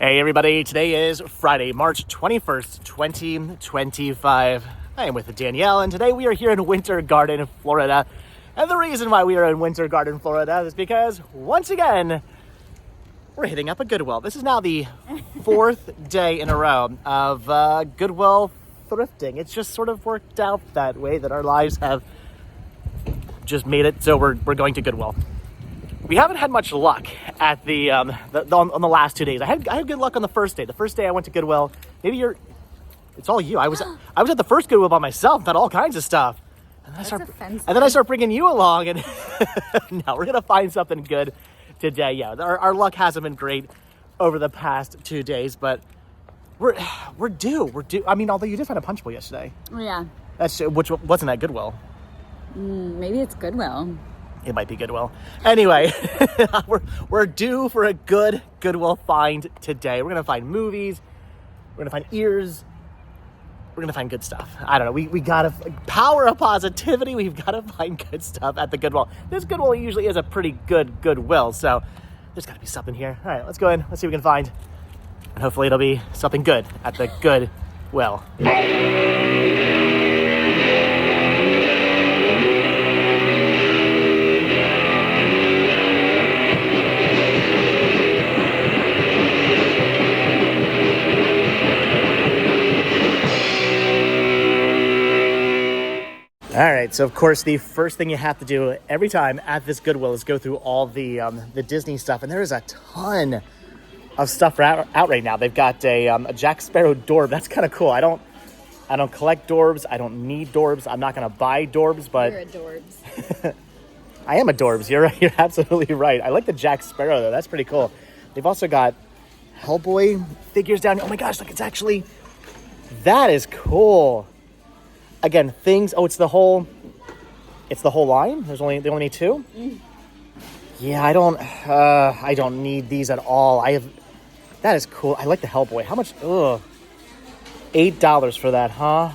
Hey everybody, today is Friday, March 21st, 2025. I am with Danielle, and today we are here in Winter Garden, Florida. And the reason why we are in Winter Garden, Florida is because, once again, we're hitting up a Goodwill. This is now the fourth day in a row of Goodwill thrifting. It's just sort of worked out that way, that our lives have just made it so we're going to Goodwill. We haven't had much luck at on the last 2 days. I had good luck on the first day. The first day I went to Goodwill. It's all you. I was at the first Goodwill by myself, got all kinds of stuff. And then I start bringing you along, and now we're gonna find something good today. Yeah, our luck hasn't been great over the past 2 days, but we're due. I mean, although you did find a punch bowl yesterday. Yeah. Which wasn't at Goodwill. Maybe it's Goodwill. It might be Goodwill. Anyway, we're due for a good Goodwill find today. We're going to find movies. We're going to find ears. We're going to find good stuff. I don't know. We got to, power of positivity, we've got to find good stuff at the Goodwill. This Goodwill usually is a pretty good Goodwill, so there's got to be something here. All right, let's go in. Let's see what we can find. And hopefully it'll be something good at the Goodwill. All right, so of course the first thing you have to do every time at this Goodwill is go through all the Disney stuff, and there is a ton of stuff out right now. They've got a Jack Sparrow Dorb. That's kind of cool. I don't collect Dorbs. I don't need Dorbs. I'm not gonna buy Dorbs, but You're a Dorbs. I am a Dorbs. You're right. You're absolutely right. I like the Jack Sparrow though. That's pretty cool. They've also got Hellboy figures down here. Oh my gosh! Look, that is cool. Again, it's the whole line. They only need two. Yeah, I don't need these at all. That is cool. I like the Hellboy. How much? $8 for that, huh?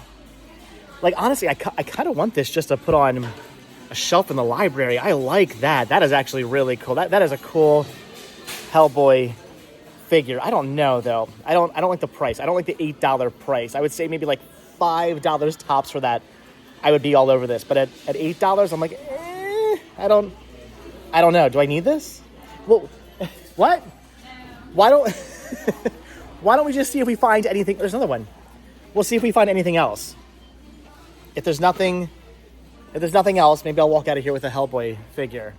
Like, honestly, I kind of want this just to put on a shelf in the library. I like that. That is actually really cool. That is a cool Hellboy figure. I don't know though. I don't like the price. I don't like the $8 price. I would say maybe like $5 tops for that. I would be all over this, but at $8, I'm like, I don't know. Do I need this? Well, what? Why don't we just see if we find anything? There's another one. We'll see if we find anything else. If there's nothing else, maybe I'll walk out of here with a Hellboy figure.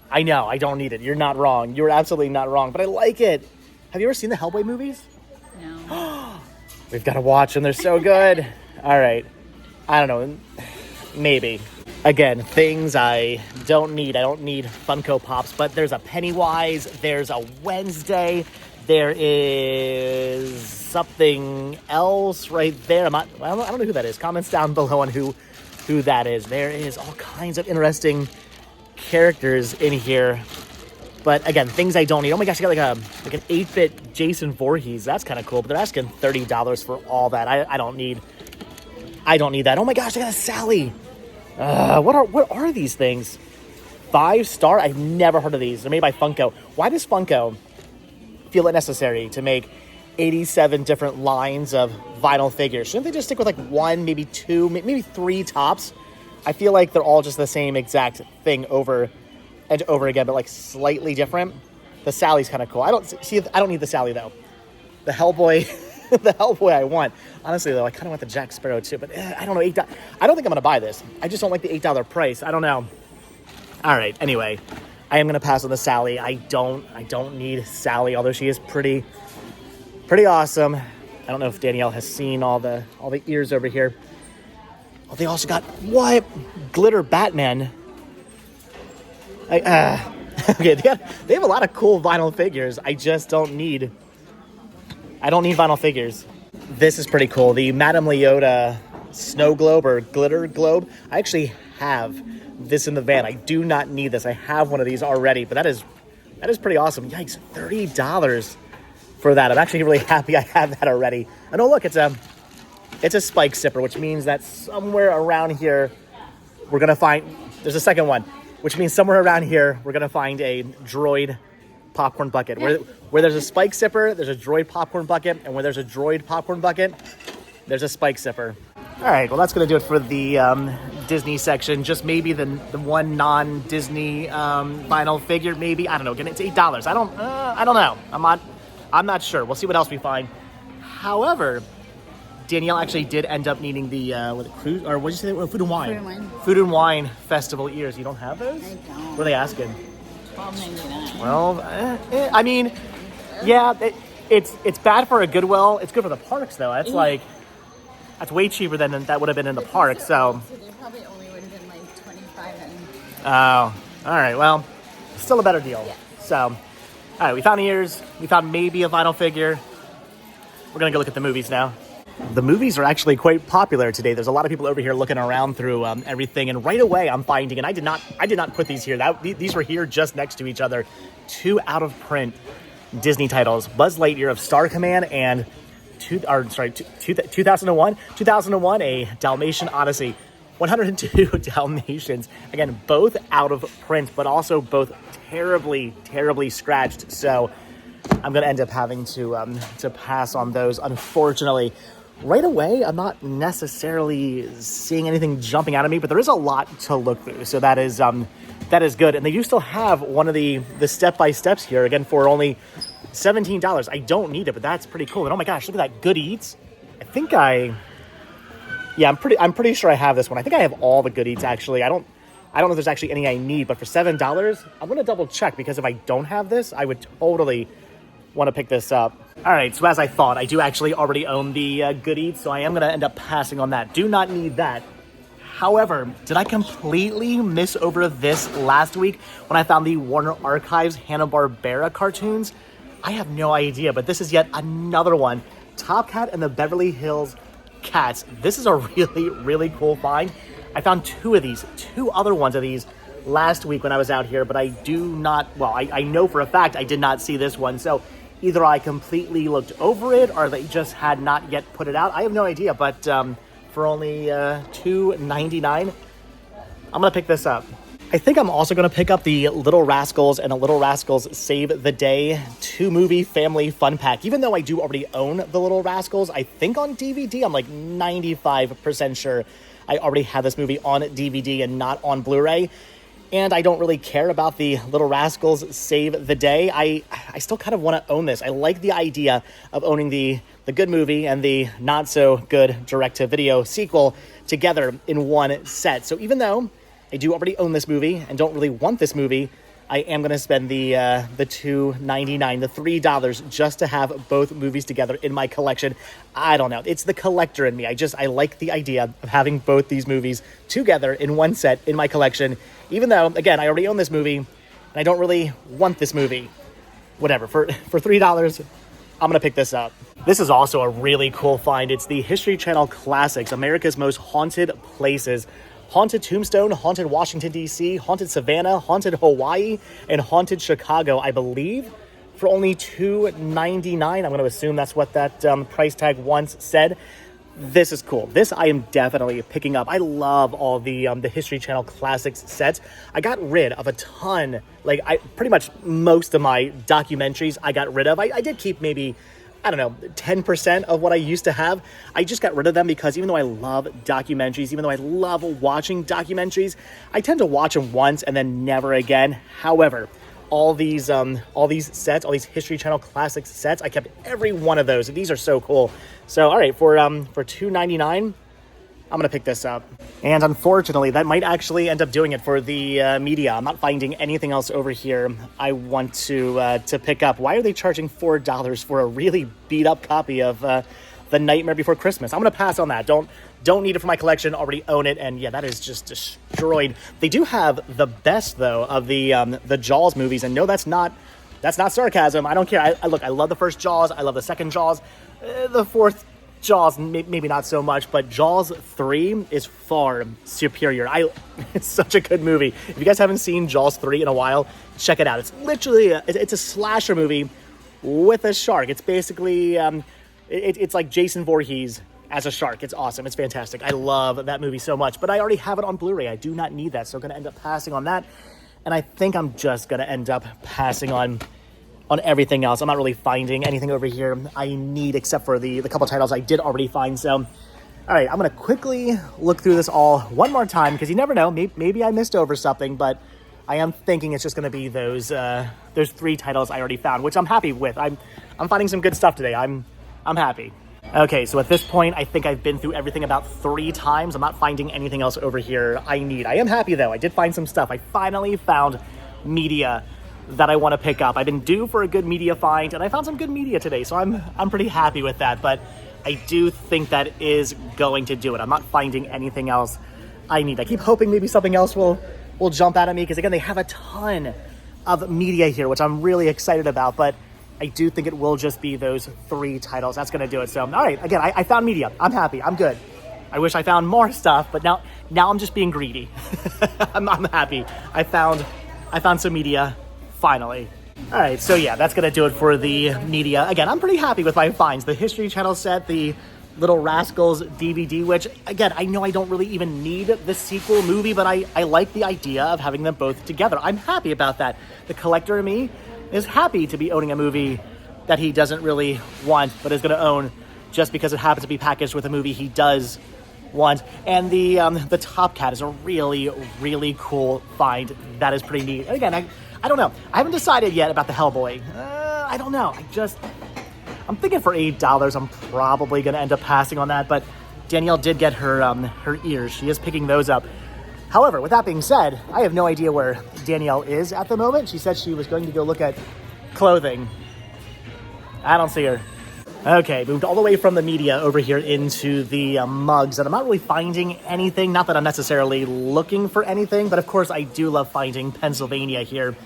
I know, I don't need it. You're not wrong. You're absolutely not wrong, but I like it. Have you ever seen the Hellboy movies? No. We've got to watch them. They're so good. All right. I don't know. Maybe. Again, things I don't need. I don't need Funko Pops, but there's a Pennywise. There's a Wednesday. There is something else right there. I don't know who that is. Comments down below on who that is. There is all kinds of interesting characters in here. But again, things I don't need. Oh my gosh, I got like an 8-bit Jason Voorhees. That's kind of cool. But they're asking $30 for all that. I don't need that. Oh my gosh, I got a Sally. What are these things? 5-star? I've never heard of these. They're made by Funko. Why does Funko feel it necessary to make 87 different lines of vinyl figures? Shouldn't they just stick with like one, maybe two, maybe three tops? I feel like they're all just the same exact thing over and over again, but like slightly different. The Sally's kind of cool. I don't need the Sally though. The Hellboy, the Hellboy I want. Honestly though, I kind of want the Jack Sparrow too, but I don't know. I don't think I'm gonna buy this. I just don't like the $8 price. I don't know. All right. Anyway, I am gonna pass on the Sally. I don't need Sally, although she is pretty awesome. I don't know if Danielle has seen all the ears over here. Oh, they also got what? Glitter Batman. Okay, they have a lot of cool vinyl figures. I don't need vinyl figures. This is pretty cool. The Madame Leota snow globe or glitter globe. I actually have this in the van. I do not need this. I have one of these already, but that is pretty awesome. Yikes, $30 for that. I'm actually really happy I have that already. And oh look, it's a spike zipper, which means that somewhere around here there's a second one, which means somewhere around here we're gonna find a droid popcorn bucket. Where there's a spike sipper, there's a droid popcorn bucket, and where there's a droid popcorn bucket, there's a spike sipper. All right, well, that's going to do it for the Disney section. Just maybe the one non-Disney vinyl figure, maybe. I don't know. Again, it's $8. I don't know. I'm not sure. We'll see what else we find. However, Danielle actually did end up needing the cruise, or what did you say? Food and Wine. Food and Wine. Food and Wine Festival ears. You don't have those? I don't. What are they asking? $12.99. Well, I mean, yeah, it's bad for a Goodwill. It's good for the parks, though. That's that's way cheaper than that would have been in the park. So they probably only would have been like 25 and. Oh, all right. Well, still a better deal. Yeah. So, all right, we found ears. We found maybe a vinyl figure. We're gonna go look at the movies now. The movies are actually quite popular today. There's a lot of people over here looking around through everything, and right away I'm finding, and I did not put these here. These were here just next to each other. 2 out of print Disney titles: Buzz Lightyear of Star Command and 2001, A Dalmatian Odyssey. 102 Dalmatians. Again, both out of print, but also both terribly, terribly scratched. So I'm going to end up having to pass on those, unfortunately. Right away, I'm not necessarily seeing anything jumping out at me, but there is a lot to look through. So that is good. And they do still have one of the step-by-steps here, again, for only $17. I don't need it, but that's pretty cool. And oh my gosh, look at that, Good Eats. I'm pretty sure I have this one. I think I have all the Good Eats, actually. I don't know if there's actually any I need, but for $7, I'm going to double check, because if I don't have this, I would totally want to pick this up. All right, so as I thought, I do actually already own the Good Eats, so I am going to end up passing on that. Do not need that. However, did I completely miss over this last week when I found the Warner Archives Hanna-Barbera cartoons? I have no idea, but this is yet another one. Top Cat and the Beverly Hills Cats. This is a really, really cool find. I found two other ones of these last week when I was out here, but I know for a fact I did not see this one. So either I completely looked over it or they just had not yet put it out. I have no idea, but for only $2.99, I'm going to pick this up. I think I'm also going to pick up the Little Rascals and the Little Rascals Save the Day 2-movie family fun pack. Even though I do already own the Little Rascals, I think on DVD, I'm like 95% sure I already have this movie on DVD and not on Blu-ray. And I don't really care about the Little Rascals Save the Day. I still kind of want to own this. I like the idea of owning the good movie and the not so good direct-to-video sequel together in one set. So even though I do already own this movie and don't really want this movie, I am going to spend the $2.99, the $3 just to have both movies together in my collection. I don't know. It's the collector in me. I like the idea of having both these movies together in one set in my collection, even though, again, I already own this movie and I don't really want this movie. Whatever. For $3, I'm going to pick this up. This is also a really cool find. It's the History Channel Classics, America's Most Haunted Places. Haunted Tombstone, Haunted Washington, D.C., Haunted Savannah, Haunted Hawaii, and Haunted Chicago, I believe, for only $2.99. I'm going to assume that's what that price tag once said. This is cool. This I am definitely picking up. I love all the History Channel Classics sets. I got rid of a ton, pretty much most of my documentaries I got rid of. I did keep maybe, 10% of what I used to have. I just got rid of them because even though I love documentaries, even though I love watching documentaries, I tend to watch them once and then never again. However, all these sets, all these History Channel Classics sets, I kept every one of those. These are so cool. So, all right, for $2.99, I'm going to pick this up. And unfortunately, that might actually end up doing it for the media. I'm not finding anything else over here I want to pick up. Why are they charging $4 for a really beat-up copy of The Nightmare Before Christmas? I'm going to pass on that. Don't need it for my collection. Already own it. And yeah, that is just destroyed. They do have the best, though, of the Jaws movies. And no, that's not sarcasm. I don't care. I love the first Jaws. I love the second Jaws. The fourth Jaws, maybe not so much, but Jaws 3 is far superior. It's such a good movie. If you guys haven't seen Jaws 3 in a while, check it out. It's literally it's a slasher movie with a shark. It's basically it's like Jason Voorhees as a shark. It's awesome. It's fantastic. I love that movie so much, but I already have it on Blu-ray. I do not need that, so I'm going to end up passing on that. And I think I'm just going to end up passing on on everything else. I'm not really finding anything over here I need except for the couple titles I did already find. So, all right, I'm going to quickly look through this all one more time because you never know. Maybe I missed over something, but I am thinking it's just going to be those 3 titles I already found, which I'm happy with. I'm finding some good stuff today. I'm happy. Okay, so at this point, I think I've been through everything about 3 times. I'm not finding anything else over here I need. I am happy, though. I did find some stuff. I finally found media that I want to pick up. I've been due for a good media find, and I found some good media today, so I'm pretty happy with that. But I do think that is going to do it. I'm not finding anything else I need. I keep hoping maybe something else will jump out at me, because, again, they have a ton of media here, which I'm really excited about, but I do think it will just be those 3 titles. That's going to do it. So, all right, again, I found media. I'm happy. I'm good. I wish I found more stuff, but now I'm just being greedy. I'm happy. I found some media, finally. All right, so yeah, that's going to do it for the media. Again, I'm pretty happy with my finds. The History Channel set, the Little Rascals DVD, which, again, I know I don't really even need the sequel movie, but I like the idea of having them both together. I'm happy about that. The collector in me is happy to be owning a movie that he doesn't really want, but is going to own just because it happens to be packaged with a movie he does want. And the Top Cat is a really, really cool find. That is pretty neat. And again, I don't know. I haven't decided yet about the Hellboy. I don't know. I'm thinking for $8, I'm probably going to end up passing on that, but Danielle did get her ears. She is picking those up. However, with that being said, I have no idea where Danielle is at the moment. She said she was going to go look at clothing. I don't see her. Okay, moved all the way from the media over here into the mugs, and I'm not really finding anything. Not that I'm necessarily looking for anything, but of course I do love finding Pennsylvania here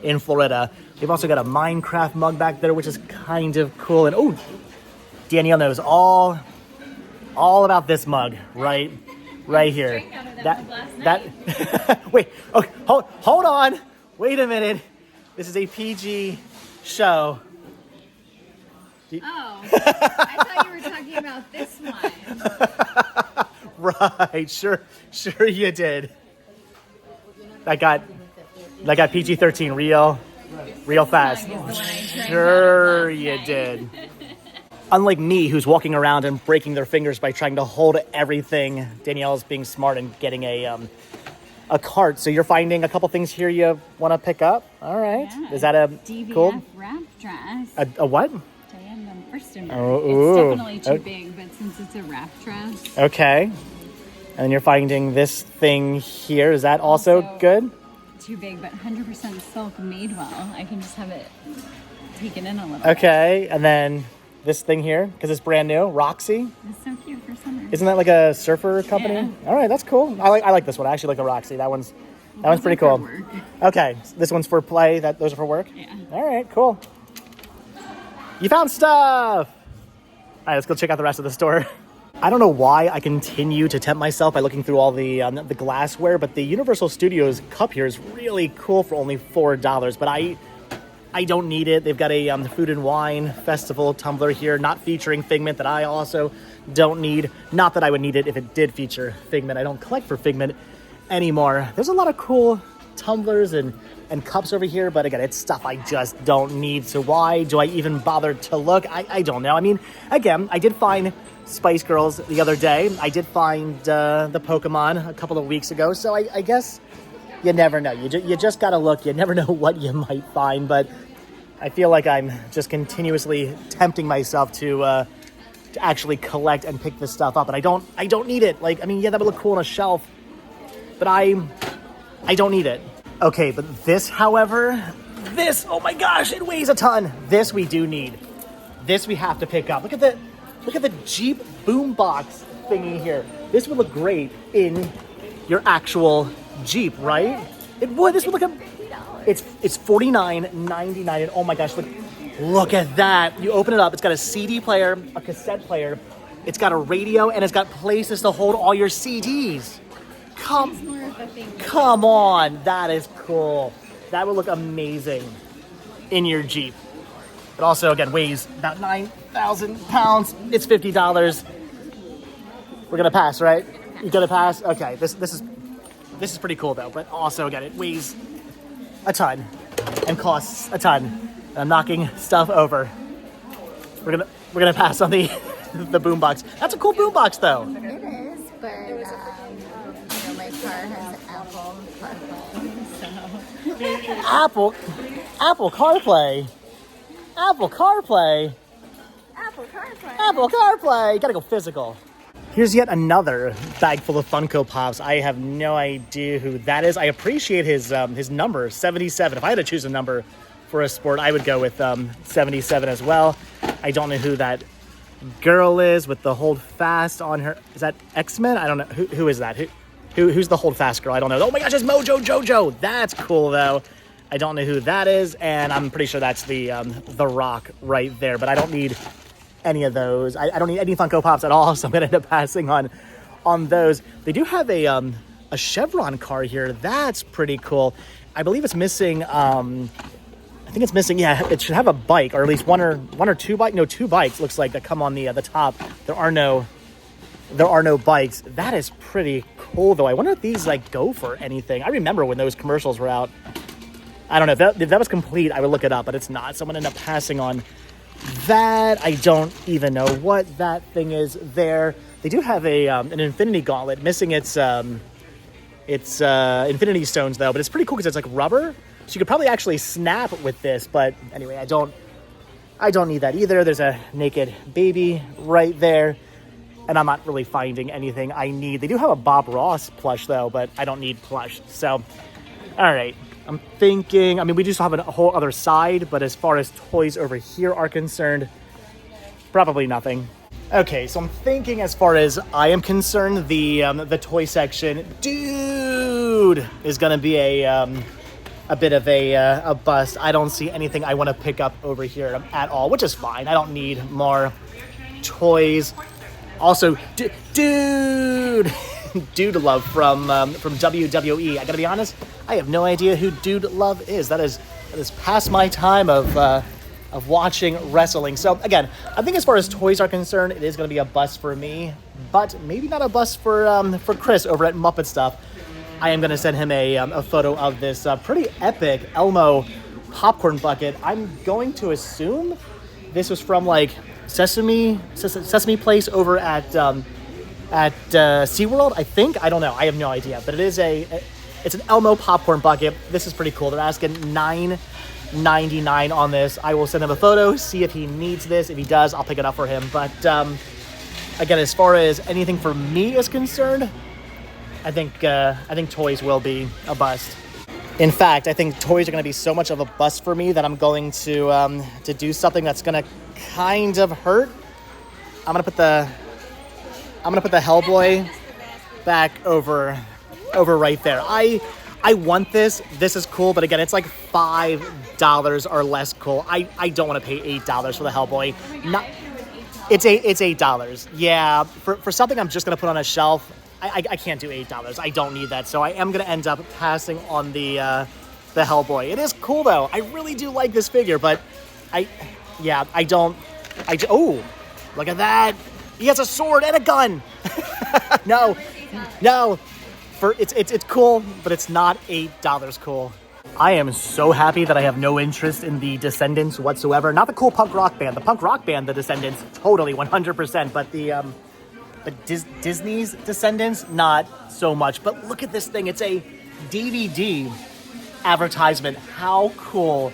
in Florida. They've also got a Minecraft mug back there, which is kind of cool. And oh, Danielle knows all about this mug right here. That wait, okay, hold on. Wait a minute. This is a PG show. Oh, I thought you were talking about this one. Right, sure you did. That got PG-13 real fast. Sure you did. Unlike me, who's walking around and breaking their fingers by trying to hold everything, Danielle's being smart and getting a cart. So you're finding a couple things here you want to pick up. All right. Yeah, is that a DVF cool wrap dress? A what? Diane Furstenberg. Oh, it's definitely too big, but since it's a wrap dress. Okay. And then you're finding this thing here. Is that also good? Too big, but 100% silk made well. I can just have it taken in a little Okay, and then this thing here, because it's brand new, Roxy. It's so cute for summer. Isn't that like a surfer company? Yeah. All right, that's cool. I like this one. I actually like the Roxy. That one's pretty cool. Work. Okay, so this one's for play. Those are for work. Yeah. All right, cool. You found stuff. All right, let's go check out the rest of the store. I don't know why I continue to tempt myself by looking through all the glassware, but the Universal Studios cup here is really cool for only $4. But I don't need it. They've got a food and wine festival tumbler here, not featuring Figment, that I also don't need. Not that I would need it if it did feature Figment. I don't collect for Figment anymore. There's a lot of cool tumblers and cups over here, but again, it's stuff I just don't need. So why do I even bother to look? I don't know. I mean, again, I did find Spice Girls the other day. I did find the Pokemon a couple of weeks ago. So I guess you never know. You just got to look. You never know what you might find. But I feel like I'm just continuously tempting myself to actually collect and pick this stuff up. And I don't need it. Like, I mean, yeah, that would look cool on a shelf, but I don't need it. Okay, but this, however, oh my gosh, it weighs a ton. This we do need. This we have to pick up. Look at the Jeep boombox thingy here. This would look great in your actual Jeep, right? It would. This would look it's $49.99, and oh my gosh, look at that. You open it up, it's got a CD player, a cassette player, it's got a radio, and it's got places to hold all your CDs. Come on, that is cool. That would look amazing in your Jeep. It also, again, weighs about 9,000 pounds. It's $50. We're gonna pass, right? You're gonna pass? Okay, this is pretty cool though, but also, again, it weighs a ton and costs a ton. I'm knocking stuff over. We're gonna pass on the the boombox. That's a cool boombox though. It is, but my car has Apple CarPlay, so. Apple CarPlay. Apple CarPlay. Apple CarPlay. Gotta go physical. Here's yet another bag full of Funko Pops. I have no idea who that is. I appreciate his number, 77. If I had to choose a number for a sport, I would go with 77 as well. I don't know who that girl is with the hold fast on her. Is that X-Men? I don't know. Who is that? Who's the hold fast girl? I don't know. Oh my gosh, it's Mojo Jojo. That's cool though. I don't know who that is, and I'm pretty sure that's the Rock right there. But I don't need any of those. I don't need any Funko Pops at all, so I'm gonna end up passing on those. They do have a Chevron car here. That's pretty cool. I believe it's missing. I think it's missing. Yeah, it should have a bike, or at least one or two bike. No, two bikes. Looks like that come on the top. There are no bikes. That is pretty cool though. I wonder if these like go for anything. I remember when those commercials were out. I don't know if that was complete. I would look it up, but it's not. So I'm gonna end up passing on that. I don't even know what that thing is there. They do have an Infinity Gauntlet, missing its Infinity Stones though, but it's pretty cool because it's like rubber, so you could probably actually snap with this. But anyway, I don't need that either. There's a naked baby right there, and I'm not really finding anything I need. They do have a Bob Ross plush though, but I don't need plush. So, all right. I'm thinking, I mean, we just have a whole other side, but as far as toys over here are concerned, probably nothing. Okay, so I'm thinking as far as I am concerned, the toy section, dude, is gonna be a bit of a bust. I don't see anything I want to pick up over here at all, which is fine. I don't need more toys. Also, dude. Dude Love from WWE. I gotta be honest, I have no idea who Dude Love is. That is past my time of watching wrestling. So again, I think as far as toys are concerned, it is gonna be a bust for me, but maybe not a bust for Chris over at Muppet Stuff. I am gonna send him a photo of this pretty epic Elmo popcorn bucket. I'm going to assume this was from like Sesame Place over at SeaWorld, I think. I don't know. I have no idea. But it's an Elmo popcorn bucket. This is pretty cool. They're asking $9.99 on this. I will send him a photo, see if he needs this. If he does, I'll pick it up for him. But again, as far as anything for me is concerned, I think toys will be a bust. In fact, I think toys are going to be so much of a bust for me that I'm going to do something that's going to kind of hurt. I'm going to put the Hellboy back over right there. I want this. This is cool, but again, it's like $5 or less cool. I don't want to pay $8 for the Hellboy. It's $8. Yeah, for something I'm just gonna put on a shelf, I can't do $8. I don't need that, so I am gonna end up passing on the Hellboy. It is cool though. I really do like this figure, but oh, look at that. He has a sword and a gun. No. It's cool, but it's not $8 cool. I am so happy that I have no interest in the Descendants whatsoever. Not the cool punk rock band. The punk rock band, the Descendants, totally 100%. But Disney's Descendants, not so much. But look at this thing. It's a DVD advertisement. How cool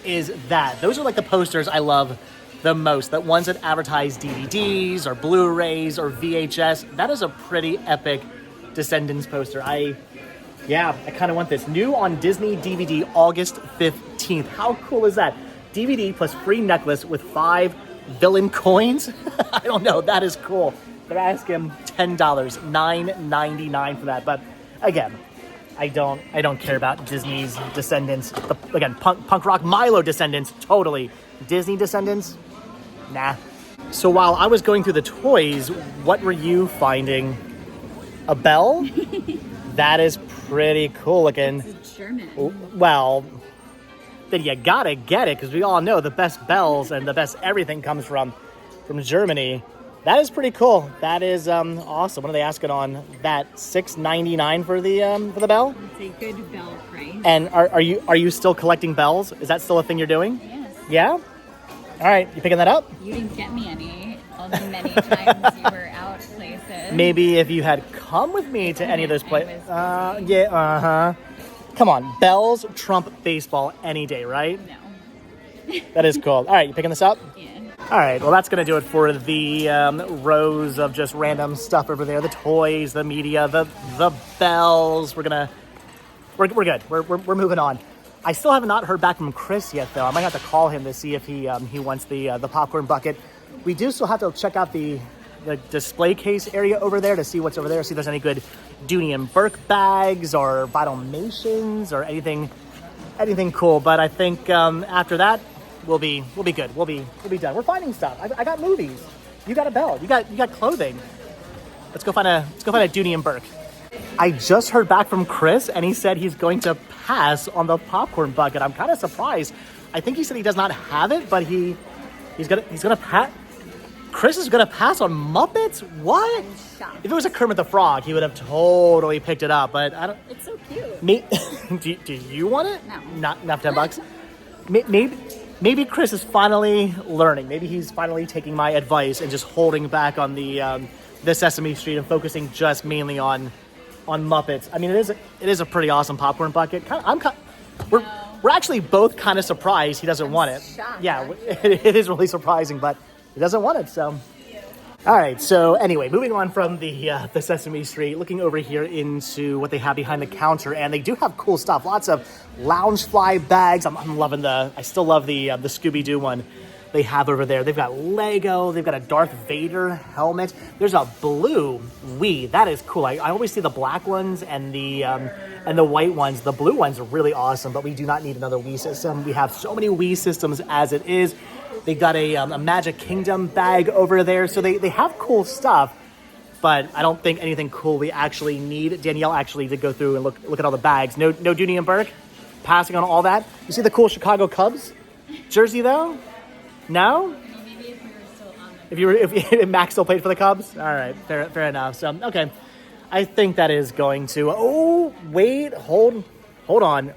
is that? Those are like the posters I love the most, that ones that advertise DVDs or Blu-rays or VHS. That is a pretty epic Descendants poster. I kind of want this. New on Disney DVD August 15th. How cool is that? DVD plus free necklace with 5 villain coins. I don't know. That is cool. They're asking $10, $9.99 for that. But again, I don't care about Disney's Descendants. Again, punk rock Milo Descendants, totally. Disney Descendants, nah. So while I was going through the toys, what were you finding? A bell? That is pretty cool looking. It's German. Well, then you gotta get it, because we all know the best bells and the best everything comes from Germany. That is pretty cool. That is awesome. What are they asking on that? $6.99 for the bell? It's a good bell price. And are you still collecting bells? Is that still a thing you're doing? Yes. Yeah? All right, you picking that up? You didn't get me any all the many times you were out places. Maybe if you had come with me to any of those places. Yeah, uh-huh. Come on, bells trump baseball any day, right? No. That is cool. All right, you picking this up? Yeah. All right, well, that's going to do it for the rows of just random stuff over there. The toys, the media, the bells. We're good. We're moving on. I still have not heard back from Chris yet, though. I might have to call him to see if he wants the popcorn bucket. We do still have to check out the display case area over there to see what's over there, see if there's any good Dooney and Burke bags or Vitalmations or anything cool. But I think after that, we'll be good. We'll be done. We're finding stuff. I got movies. You got a belt. You got clothing. Let's go find a Dooney and Burke. I just heard back from Chris, and he said he's going to pass on the popcorn bucket. I'm kind of surprised. I think he said he does not have it, but he's gonna pass. Chris is gonna pass on Muppets? What? I'm shocked. If it was a Kermit the Frog, he would have totally picked it up. But I don't. It's so cute. Do you want it? No. Not enough $10. Maybe Chris is finally learning. Maybe he's finally taking my advice and just holding back on the Sesame Street and focusing just mainly on Muppets. I mean, it is a pretty awesome popcorn bucket. We're actually both kind of surprised he doesn't want it. Shocked, Yeah, it is really surprising, but he doesn't want it. So, all right. So anyway, moving on from the Sesame Street, looking over here into what they have behind the counter, and they do have cool stuff. Lots of Loungefly bags. I'm loving I still love the Scooby-Doo one they have over there. They've got Lego. They've got a Darth Vader helmet. There's a blue Wii. That is cool. I always see the black ones and the white ones. The blue ones are really awesome, but we do not need another Wii system. We have so many Wii systems as it is. They got a Magic Kingdom bag over there. So they have cool stuff, but I don't think anything cool we actually need. Danielle actually did go through and look at all the bags. No Dooney and Burke. Passing on all that. You see the cool Chicago Cubs jersey though? No? Maybe if we were still on the If Max still played for the Cubs? All right, fair enough. So, okay. I think that is going to... Oh, wait, hold on.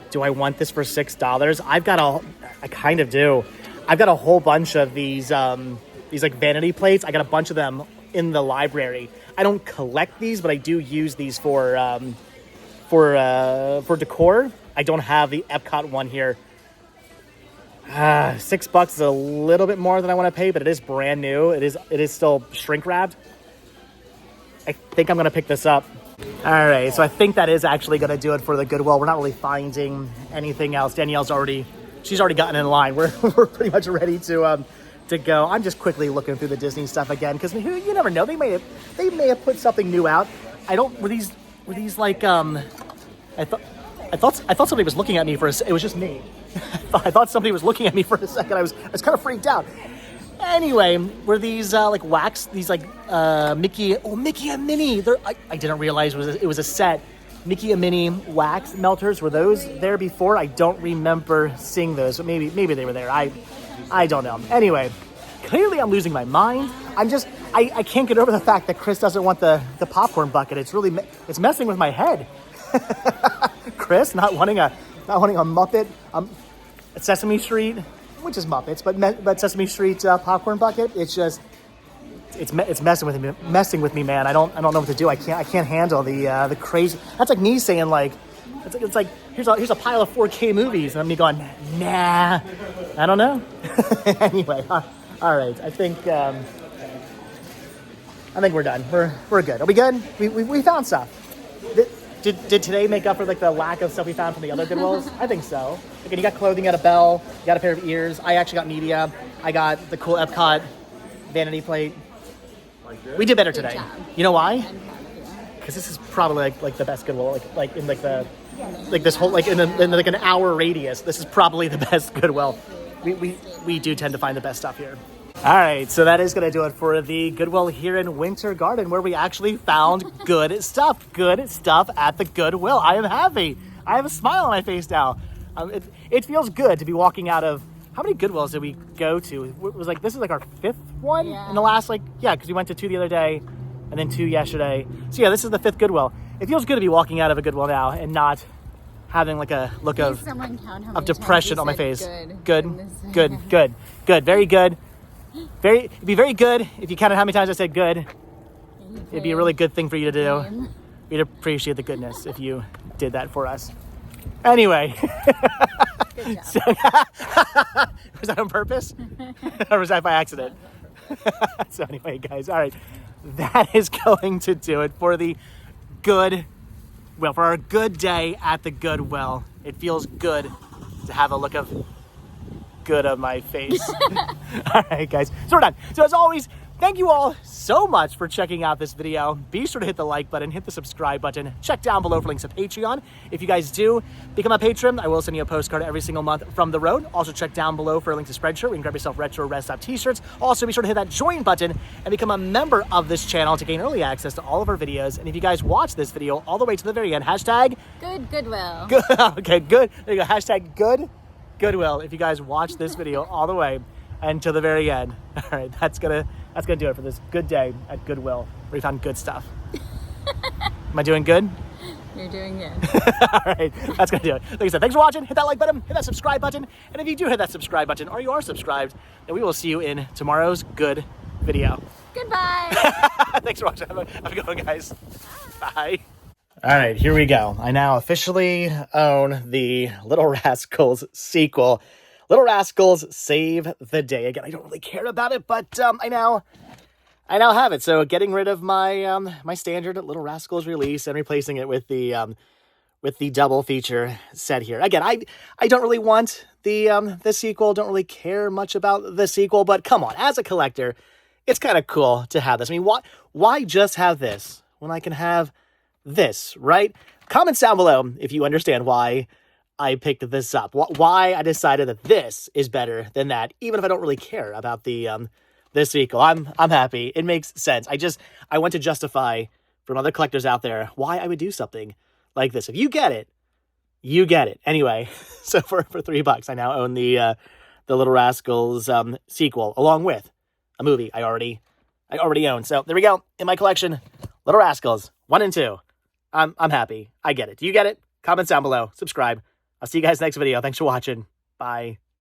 Do I want this for $6? I kind of do. I've got a whole bunch of these like vanity plates. I got a bunch of them in the library. I don't collect these, but I do use these for decor. I don't have the Epcot one here. $6 is a little bit more than I want to pay, but it is brand new. It is still shrink wrapped. I think I'm going to pick this up. All right, so I think that is actually going to do it for the Goodwill. We're not really finding anything else. Danielle's already gotten in line. We're pretty much ready to go. I'm just quickly looking through the Disney stuff again because you never know. They may have put something new out. Were these like I thought somebody was looking at me for it was just me. I thought somebody was looking at me for a second. I was kind of freaked out. Anyway, were these like wax? These like Mickey and Minnie? I didn't realize it was a set. Mickey and Minnie wax melters. Were those there before? I don't remember seeing those, but maybe they were there. I don't know. Anyway, clearly I'm losing my mind. I can't get over the fact that Chris doesn't want the popcorn bucket. It's messing with my head. Chris not wanting a Muppet, Sesame Street, which is Muppets, but Sesame Street popcorn bucket. It's messing with me, man. I don't know what to do. I can't handle the crazy. That's like me saying like, it's like here's a pile of 4K movies, and I'm me going, nah, I don't know. Anyway, all right. I think we're done. We're good. Are we good? We found stuff. Did today make up for like the lack of stuff we found from the other Goodwills? I think so. Again, you got clothing, you got a bell, you got a pair of ears. I actually got media. I got the cool Epcot vanity plate. We did better today. job. You know why? Because this is probably like the best Goodwill. Like in this whole in like an hour radius. This is probably the best Goodwill. We do tend to find the best stuff here. All right, so that is going to do it for the Goodwill here in Winter Garden, where we actually found good stuff at the Goodwill. I am happy. I have a smile on my face now. It feels good to be walking out of, how many Goodwills did we go to? It was like, this is like our fifth one in the last, because we went to 2 the other day and then 2 yesterday. So yeah, this is the 5th Goodwill. It feels good to be walking out of a Goodwill now and not having like a look Please someone count how many depression times on my you face. said Good, in this good, video. good, good, very good. It'd be very good if you counted how many times I said good. It'd be a really good thing for you to do. We'd appreciate the goodness if you did that for us. Anyway. Good job. So, was that on purpose? Or was that by accident? So anyway, guys, all right. That is going to do it for the Goodwill, for our good day at the Goodwill. It feels good to have a look of good on my face. All right, guys, so we're done. So as always, thank you all so much for checking out this video. Be sure to hit the like button, hit the subscribe button, check down below for links to Patreon. If you guys do become a patron, I will send you a postcard every single month from the road. Also check down below for a link to Spreadshirt, where you can grab yourself retro Red Stop t-shirts. Also be sure to hit that join button and become a member of this channel to gain early access to all of our videos. And if you guys watch this video all the way to the very end, hashtag Goodwill. good. Okay, good. There you go. Hashtag Goodwill. If you guys watch this video all the way and to the very end. All right, that's gonna do it for this good day at Goodwill, where we found good stuff. Am I doing good? You're doing good. All right, that's gonna do it. Like I said, thanks for watching. Hit that like button, hit that subscribe button, and if you do hit that subscribe button or you are subscribed, then we will see you in tomorrow's good video. Goodbye. Thanks for watching. Have a good one, guys. Bye. All right, here we go. I now officially own the Little Rascals sequel. Little Rascals Save the Day. Again, I don't really care about it, but I now have it. So getting rid of my my standard Little Rascals release and replacing it with the double feature set here. Again, I don't really want the sequel. Don't really care much about the sequel, but come on, as a collector, it's kind of cool to have this. I mean, why just have this when I can have this, right? Comments down below if you understand why I picked this up. Why I decided that this is better than that, even if I don't really care about the sequel. I'm happy. It makes sense. I want to justify from other collectors out there why I would do something like this. If you get it, you get it. Anyway, so for $3, I now own the Little Rascals sequel, along with a movie I already own. So there we go in my collection. Little Rascals 1 and 2. I'm happy. I get it. Do you get it? Comments down below. Subscribe. I'll see you guys next video. Thanks for watching. Bye.